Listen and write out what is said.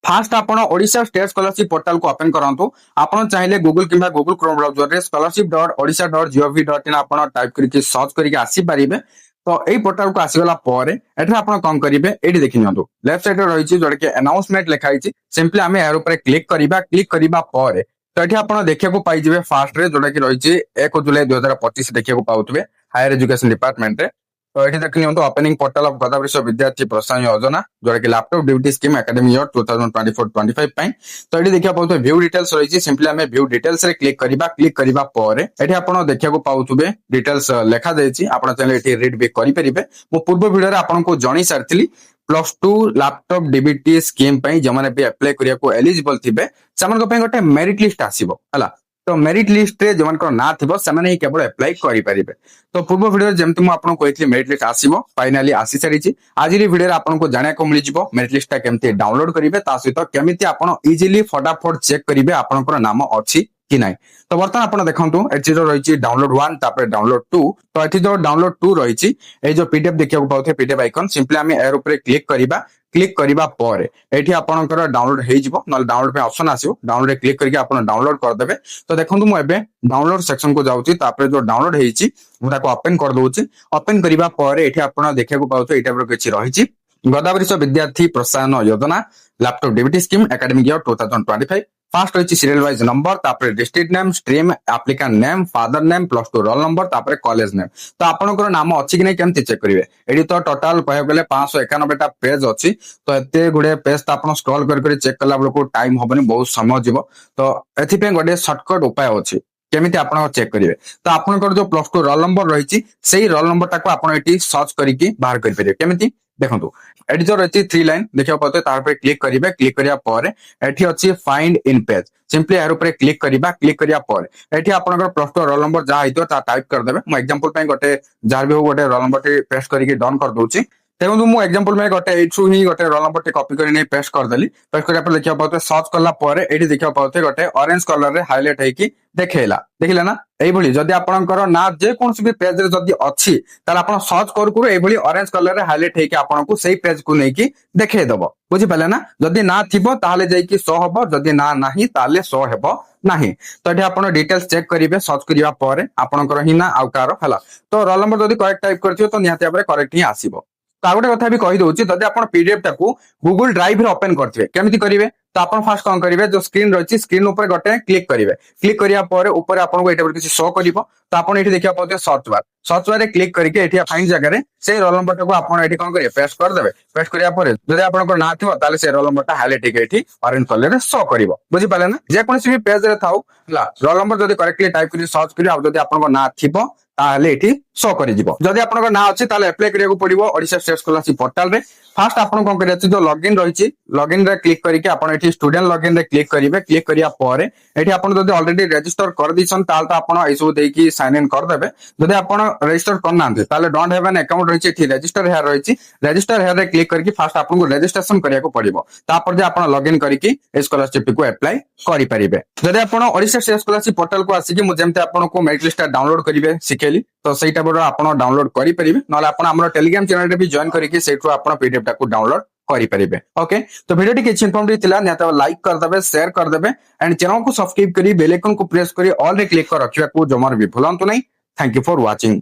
Fast आपण Odisha state scholarship portal को open करंतु। आपण चाहिले गूगल किंबा गूगल क्रोम ब्राउजर रे scholarship.odisha.gov.in आपण टाइप करके सर्च करके आसी परिबे। तो एई पोर्टल को आसीगला परे एठा आपण कोन करिवे एठी देखि नियंतु। लेफ्ट साइड रे रहिछि जोडे के अनाउंसमेंट लिखा हिछि। सिंपली हमें यार ऊपर क्लिक करिबा परे तो एठी आपण देखिया को पाइ जिवे फास्ट रे जोडा कि रहिछि 1 जुलाई 2025 देखिया को पाउतबे हायर एजुकेशन डिपार्टमेंट रे। तो ये देखिए ओपनिंग पोर्टल ऑफ गोदावरी विद्यार्थी प्रोत्साहन योजना जोड़ा कि laptop duty scheme academy year 2024-25 ପାଇଁ। तो ये देखिया पाउथबे व्यू डिटेल्स रहिछि। सिंपली हमें व्यू डिटेल्स रे क्लिक करिबा परे एठी आपण देखिया को पाउथबे डिटेल्स लेखा जायछि। आपण चाहे एठी रीड भी करि परिबे। मो पूर्व वीडियो रे आपण को जणी सारथिली +2 लैपटॉप डीबीटी स्कीम ପାଇଁ जमाने भी अप्लाई करिया को एलिजिबल थिबे सेमान को ପାଇଁ गोटे मेरिट लिस्ट आसीबो हला। तो मेरिट लिस्ट रे जमन को ना थिबो सेमाने ही केवल अप्लाई करि परिबे। तो पूर्व वीडियो जेमति मु आपन को कहितली मेरिट लिस्ट आसीबो फाइनली आसी सारिछि। आज री वीडियो रे आपन को जानिया को मिलि जिवो मेरिट लिस्ट ता केमति डाउनलोड करिवे ता सहित केमिति आपन इजीली फटाफट चेक करिवे आपन को नाम अछि कि नाही। तो वर्तमान आपण देखंतु एची जो रहिछि डाउनलोड 1 तापर डाउनलोड 2। तो एठी जो डाउनलोड 2 रहिछि ए जो पीडीएफ देखिया को पाउथे पीडीएफ आइकन सिंपली हमें एयर ऊपर क्लिक करिबा परे एठी आपनकर डाउनलोड हे जिवो न डाउनलोड पे ऑप्शन आसीबो। डाउनलोड रे क्लिक करके आपण डाउनलोड कर देबे। तो देखंतु मु एबे डाउनलोड सेक्शन को जाउछि तापर जो डाउनलोड हेछि मु ताको ओपन कर दोछि। ओपन करिबा परे एठी आपण देखिया को पाउथे एटा पर किछि रहिछि गोदावरी विद्यार्थी प्रोत्साहन योजना laptop DBT scheme academic year 2025। First रही सीरियल वाइज नंबर तापर district name stream applicant name father name +2 roll number तापर कॉलेज नेम। तो आपनकर नाम अछि कि नै केमति चेक करिवे एडी तो टोटल कहय गेले 591 टा पेज अछि। तो एते गुडे पेज त आपन स्क्रॉल कर चेक करला बेलको टाइम होबनी बहुत समय जिवो। तो एथि पे गोटे शॉर्टकट उपाय अछि केमिति आपण चेक करिवे। तो आपनकर जो +2 रोल नंबर रहिछि सेही रोल नंबर टाको आपण एटी सर्च करिकि बाहर करि परिवे। केमिति देखंतु एडी जो रहिछि 3 लाइन देखियो पते तार पे क्लिक करिवे। क्लिक करिया परे एठी अछि फाइंड इन पेज सिंपली यार ऊपर क्लिक करिया परे एठी आपनकर +2 रोल नंबर जा हितो ता टाइप कर देबे। मु एग्जांपल पे गोटे जार भी हो गोटे रोल नंबर टे पेस्ट करिकि डन कर दोछि। देखो मु एग्जांपल में गोटे एठु ही गोटे रोल नंबर टे कॉपी करि नै पेस्ट कर देली। पेस्ट करिया पर देखियो पते सर्च करला परे एठी देखियो पते गोटे ऑरेंज कलर रे हाइलाइट हेकी देखेला देखिला ना एई भली जदी आपनकर ना जे कोनसी भी पेज रे जदी अछि ताले आपण सर्च करू एई भली ऑरेंज कलर रे हाइलाइट हेकी आपन को सेही पेज को नै की देखे दबो। बुझि पाले ना जदी ना थिबो ताले जाई की शो हबो जदी ना नाही ताले शो हेबो नाही। तो एठी आपण डिटेल्स चेक करिवे सर्च करिया परे आपनकर ही ना आउ कार हला। तो रोल नंबर जदी करेक्ट टाइप करथियो तो निहाती भाबरे करेक्ट ही आसीबो। तो गोटे कथा भी कही दउछि जदी आपण पीडीएफ टाकू गूगल ड्राइव रे ओपन करथिबे केमिति करिवे। तो आपण फास्ट कोन करिवे जो स्क्रीन रहिछि स्क्रीन ऊपर गोटे क्लिक करिवे। क्लिक करिया परे ऊपर आपण को एटा पर किछि शो करिवो। तो आपण एठी देखिया पते सर्च बार रे क्लिक करके एठी फाइंड जगह रे से रोल नंबर टाको आपण एठी कोन करिवे पेस्ट कर देबे। पेस्ट करिया परे जदी आपण को ना थिबो ताले से रोल नंबर ता हाइलाइट हेके एठी ऑरेंज कलर रे शो करिवो। बुझि पाले ना जे कोनसी भी पेज रे थाउ हला रोल नंबर जदी करेक्टली टाइप करि सर्च करियो आ जदी आपण को ना थिबो ताले एठी शो करि जिवो। जदी आपण को ना अछि ताले अप्लाई करिया को पड़िवो ओडिशा स्टेट स्कॉलरशिप पोर्टल रे। फास्ट आपण कोन करिया जो लॉगिन रहिछि लॉगिन रे क्लिक करके आपण एठी स्टूडेंट लॉगिन रे क्लिक करिवे। क्लिक करिया परे एठी आपण जदी ऑलरेडी रजिस्टर कर दिछन ताल तो आपण एसो देकी साइन इन कर देबे। जदी आपण रजिस्टर करना ताले डोंट हैव एन अकाउंट रहिछि एठी रजिस्टर हेयर रहिछि रजिस्टर हेयर रे क्लिक करके फास्ट आपण को रजिस्ट्रेशन करिया को पड़िवो। तापर जे आपण लॉगिन करके स्कॉलरशिप को अप्लाई करि परिबे। जदी आपण ओडिशा स्टेट स्कॉलरशिप पोर्टल को आसी कि मु जेमते आपण को मेरिट लिस्ट डाउनलोड करिवे सिखेली तो सेटा बरो आपण डाउनलोड करि परिबे। नले आपण हमर टेलीग्राम चैनल रे भी जॉइन करके सेठु आपण पीडीएफ टाको डाउनलोड करि परिबे। ओके तो वीडियो टी किछ इन्फॉर्मेटिव थिला निहात लाइक कर देबे शेयर कर देबे एंड चैनल को सब्सक्राइब करी बेल आइकन को प्रेस करी ऑल रे क्लिक कर रखिया को जमार भी भूलंतु नै। Thank you for watching.